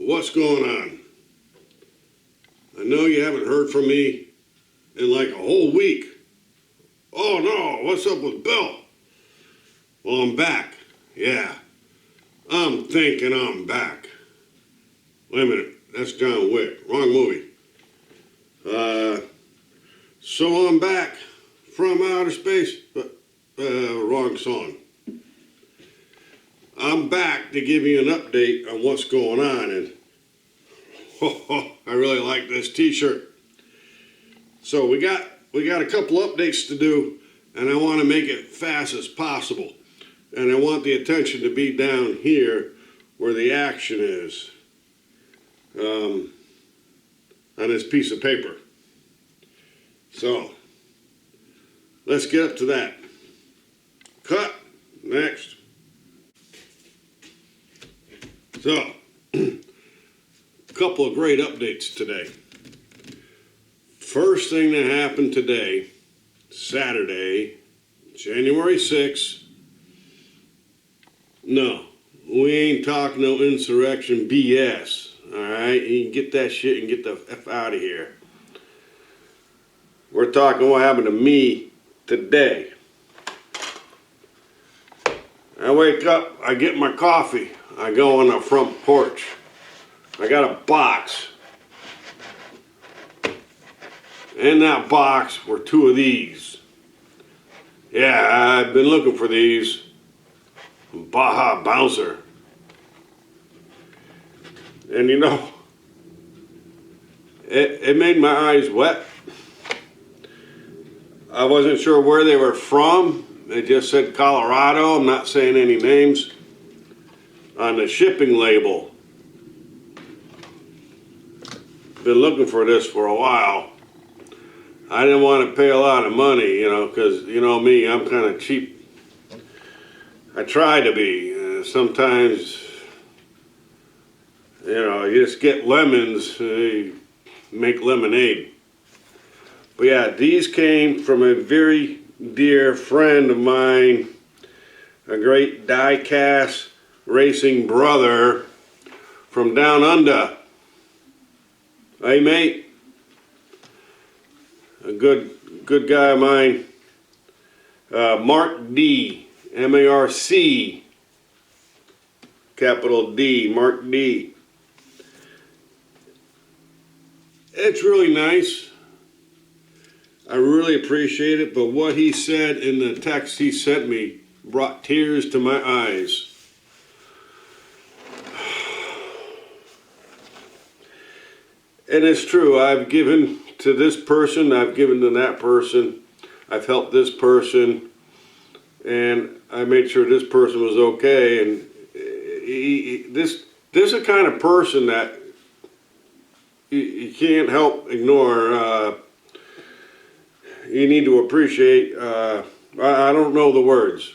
What's going on? I know you haven't heard from me in like a whole week. Oh no, what's up with Bill? Well, I'm back. Yeah, I'm thinking I'm back. Wait a minute, that's John Wick. Wrong movie. So I'm back from outer space, but wrong song. I'm back to give you an update on what's going on, and I really like this T-shirt. So we got a couple updates to do, and I want to make it fast as possible. And I want the attention to be down here where the action is on this piece of paper. So let's get up to that. Cut. Next. So, a couple of great updates today. First thing that happened today, Saturday, January 6th. No, we ain't talking no insurrection BS. Alright, you can get that shit and get the F out of here. We're talking what happened to me today. I wake up, I get my coffee, I go on the front porch. I got a box. In that box were two of these. Yeah, I've been looking for these. Baja Bouncer. And you know, it made my eyes wet. I wasn't sure where they were from. They just said Colorado. I'm not saying any names on the shipping label. Been looking for this for a while. I didn't want to pay a lot of money, you know, because you know me, I'm kind of cheap. I try to be. Sometimes, you know, you just get lemons, you make lemonade. But yeah, these came from a very dear friend of mine, a great die-cast racing brother from down under. Hey mate, a good guy of mine, Mark D, M-A-R-C, capital D, Mark D. It's really nice. I really appreciate it, but what he said in the text he sent me brought tears to my eyes. And it's true, I've given to this person, I've given to that person, I've helped this person, and I made sure this person was okay. And this is a kind of person that you can't help ignore. You need to appreciate. I don't know the words.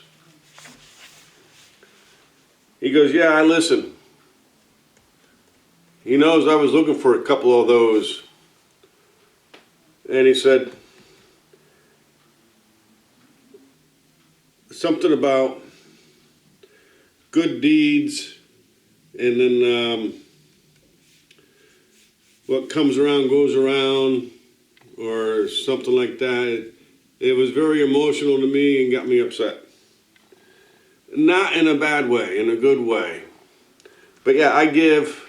He goes, yeah, I listen. He knows I was looking for a couple of those. And he said something about good deeds, and then what comes around goes around, or something like that. It was very emotional to me and got me upset. Not in a bad way, in a good way. But yeah, I give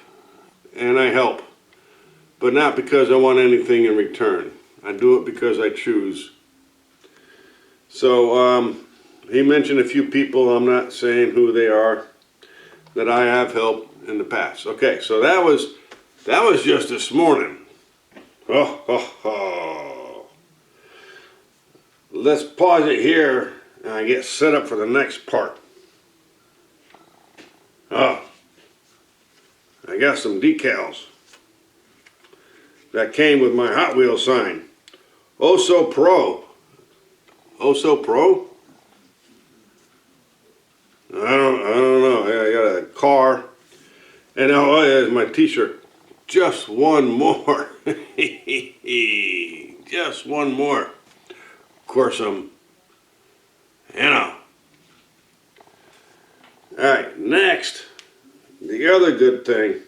and I help, but not because I want anything in return. I do it because I choose. So he mentioned a few people, I'm not saying who they are, that I have helped in the past. Okay, so that was just this morning. Let's pause it here and I get set up for the next part. I got some decals that came with my Hot Wheels sign. Oso Pro. Oso Pro? I don't know. I got a car. And oh, there's my t-shirt. Just one more. Just one more. Of course, you know. Alright, next. The other good thing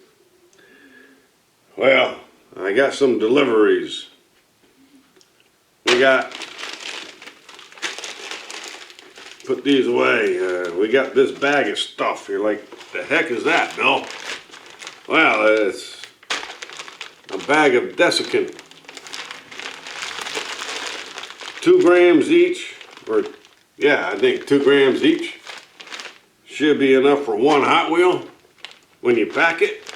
Well, I got some deliveries. We got, put these away. We got this bag of stuff. You're like, the heck is that, Bill? Well, it's a bag of desiccant. 2 grams each, or yeah, I think 2 grams each. Should be enough for 1 Hot Wheel. When you pack it,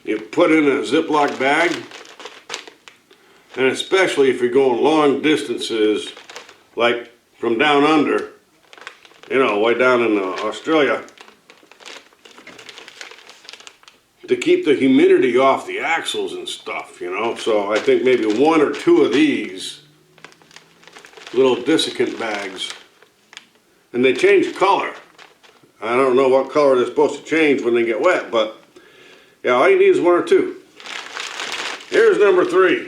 you put in a Ziploc bag, and especially if you're going long distances, like from down under, you know, way down in Australia, to keep the humidity off the axles and stuff, you know. So I think maybe 1 or 2 of these little desiccant bags, and they change color. I don't know what color they're supposed to change when they get wet, but yeah, all you need is 1 or 2. Here's number 3.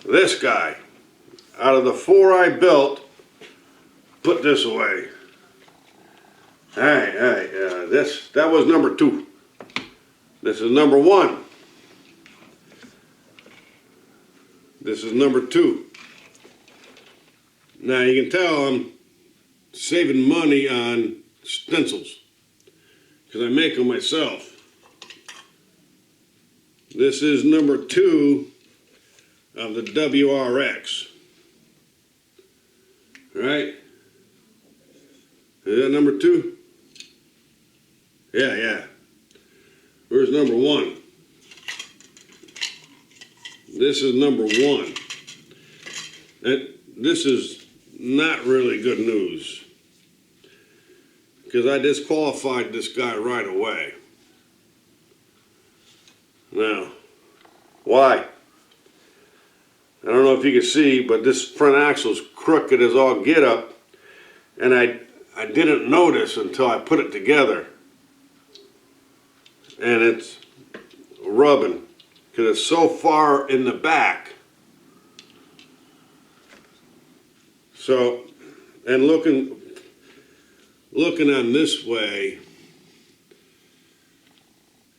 This guy. Out of the 4 I built, put this away. Alright, that was number 2. This is number 1. This is number 2. Now you can tell I'm saving money on stencils because I make them myself. This is number 2 of the WRX. Right? Is that number 2? Yeah. Where's number 1? This is number 1. And this is not really good news, because I disqualified this guy right away. Now, why? I don't know if you can see, but this front axle's crooked as all get up, and I didn't notice until I put it together, and it's rubbing because it's so far in the back. So, and looking on this way,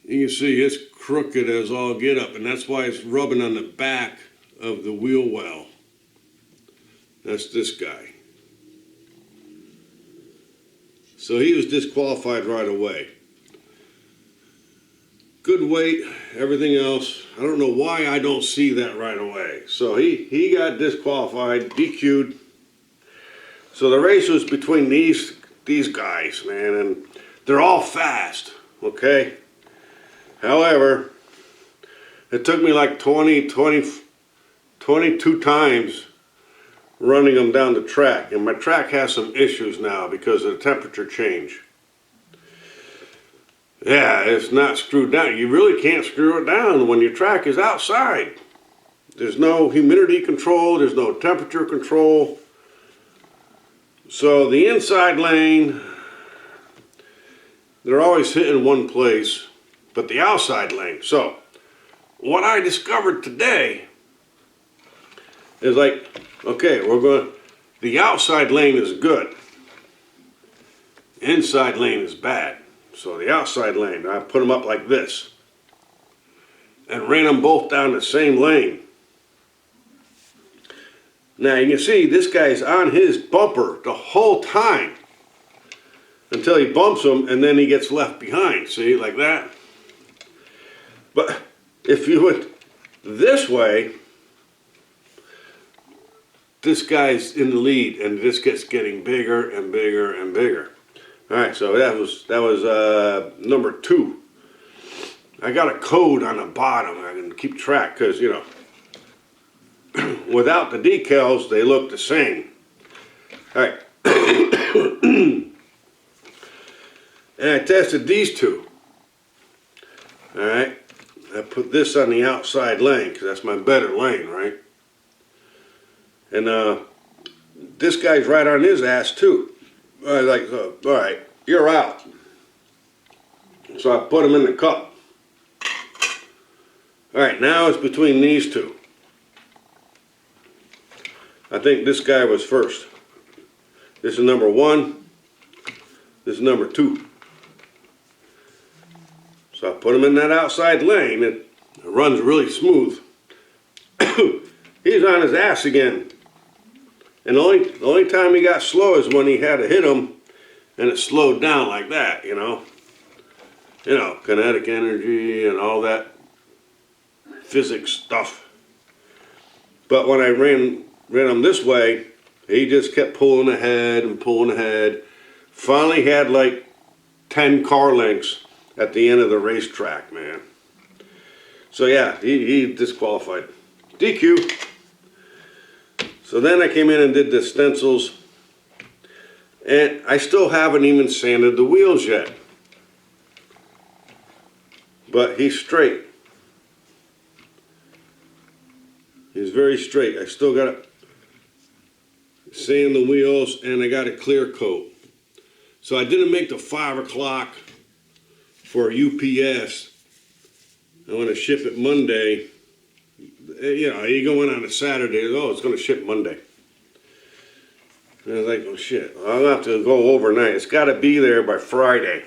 you can see it's crooked as all get up, and that's why it's rubbing on the back of the wheel well. That's this guy. So he was disqualified right away. Good weight, everything else. I don't know why I don't see that right away. So he got disqualified, DQ'd. So the race was between these guys, man, and they're all fast, okay? However, it took me like 22 times running them down the track, and my track has some issues now because of the temperature change. Yeah, it's not screwed down. You really can't screw it down when your track is outside. There's no humidity control, there's no temperature control. So the inside lane, they're always hitting one place, but the outside lane. So what I discovered today is like, okay, the outside lane is good. Inside lane is bad. So the outside lane, I put them up like this and ran them both down the same lane. Now you can see this guy's on his bumper the whole time until he bumps him, and then he gets left behind. See, like that. But if you went this way, this guy's in the lead, and this gets getting bigger and bigger and bigger. All right, so that was number 2. I got a code on the bottom. I can keep track because, you know, without the decals, they look the same. All right. And I tested these 2. All right. I put this on the outside lane because that's my better lane, right? And this guy's right on his ass too. I was like, all right, you're out. So I put him in the cup. All right, now it's between these 2. I think this guy was first. This is number 1. This is number 2. So So I put him in that outside lane. It runs really smooth. He's on his ass again. And the only time he got slow is when he had to hit him and it slowed down like that, you know. You know, kinetic energy and all that physics stuff. But when I ran him this way, he just kept pulling ahead and pulling ahead. Finally had like 10 car lengths at the end of the racetrack, man. So yeah, he disqualified. DQ. So then I came in and did the stencils. And I still haven't even sanded the wheels yet. But he's straight. He's very straight. I still got to sand the wheels and I got a clear coat. So I didn't make the 5 o'clock for UPS. I want to ship it Monday. You know, you go in on a Saturday, oh, it's going to ship Monday. And I was like, oh shit, I'll have to go overnight. It's got to be there by Friday.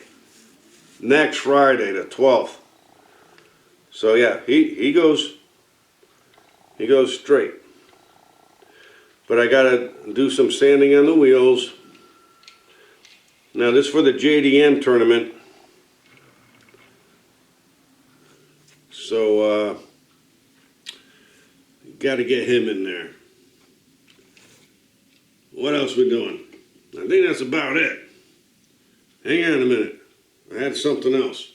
Next Friday, the 12th. So yeah, he goes straight. But I got to do some sanding on the wheels. Now this is for the JDM tournament. So got to get him in there. What else we doing? I think that's about it. Hang on a minute. I had something else.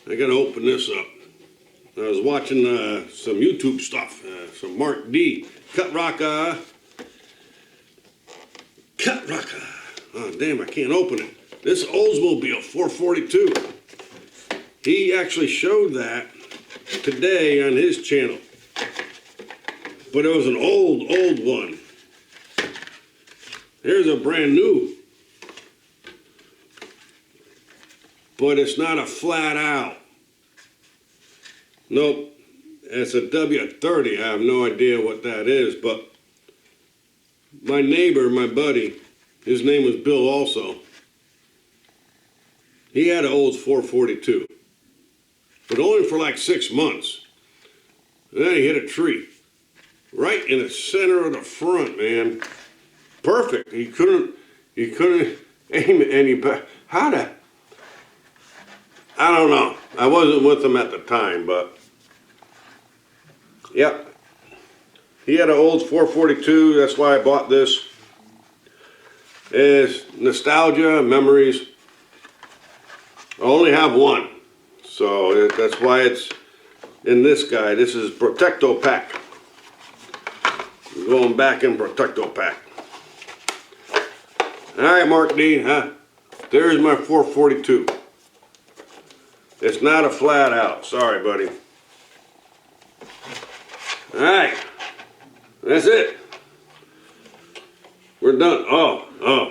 I got to open this up. I was watching some YouTube stuff. Some Mark D. Cut Rocka. Oh, damn, I can't open it. This Oldsmobile 442. He actually showed that today on his channel. But it was an old one. Here's a brand new. But it's not a flat out. Nope. It's a W30. I have no idea what that is, but my neighbor, my buddy, his name was Bill also. He had an Olds 442. But only for like 6 months. And then he hit a tree. Right in the center of the front, man. Perfect. He couldn't aim it any better. How the? I don't know. I wasn't with him at the time, but yep. He had an Olds 442. That's why I bought this. It's nostalgia, memories. I only have one. So that's why it's in this guy. This is Protecto Pack. I'm going back in Protecto Pack. Alright, Mark D. There's my 442. It's not a flat out. Sorry, buddy. Alright. That's it. We're done. Oh.